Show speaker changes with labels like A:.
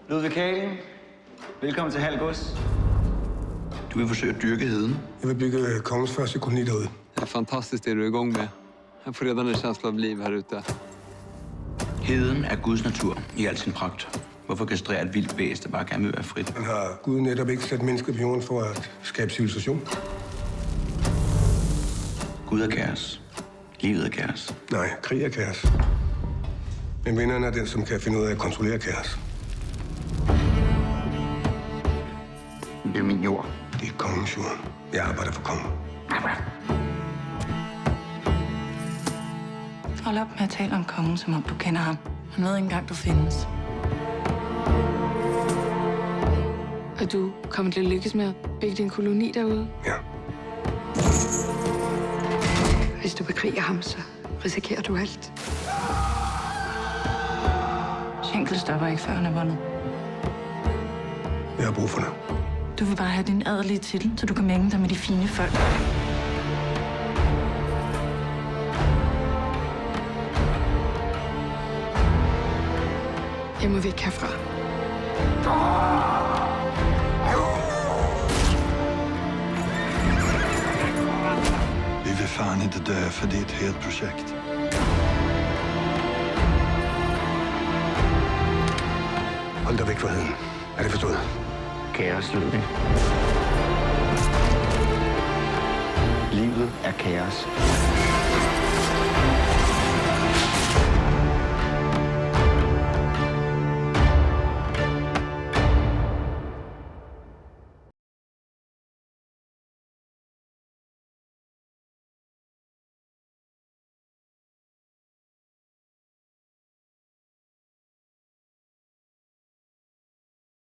A: Ludvig Kagen, velkommen til Halgås.
B: Du vil forsøge at dyrke heden.
C: Jeg vil bygge kongens første koloni derude.
D: Det er fantastisk, det du er i gang med. Jeg får redan en känsla av liv her ute.
B: Heden er Guds natur i al sin pragt. Hvorfor kastrere et vildt væsen, der bare gerne vil være frit?
C: Man har Gud netop ikke sat mennesket på jorden for at skabe civilisation.
B: Gud er kaos. Livet er kaos.
C: Nej, krig er kaos. Men vinderen er den, som kan finde ud af at kontrollere kaos.
B: Det er min jord.
C: Det er kongens jord. Jeg arbejder for kongen.
E: Hold op med at tale om kongen, som om du kender ham. Han ved ikke engang, du findes.
F: Og du kommer til at lykkes med at bygge din koloni derude?
C: Ja.
F: Hvis du bekriger ham, så risikerer du alt.
E: Schenkel stopper ikke, før han er vundet.
C: Jeg har brug for dig.
E: Du vil bare have din adelige titel, så du kan mænge dig med de fine folk.
F: Jeg må væk herfra.
G: Vi vil fan inte dö, för det är ett helt projekt.
C: Hold dig væk fra heden. Er det forstået?
A: Kaos, Ludvig. Livet er kaos.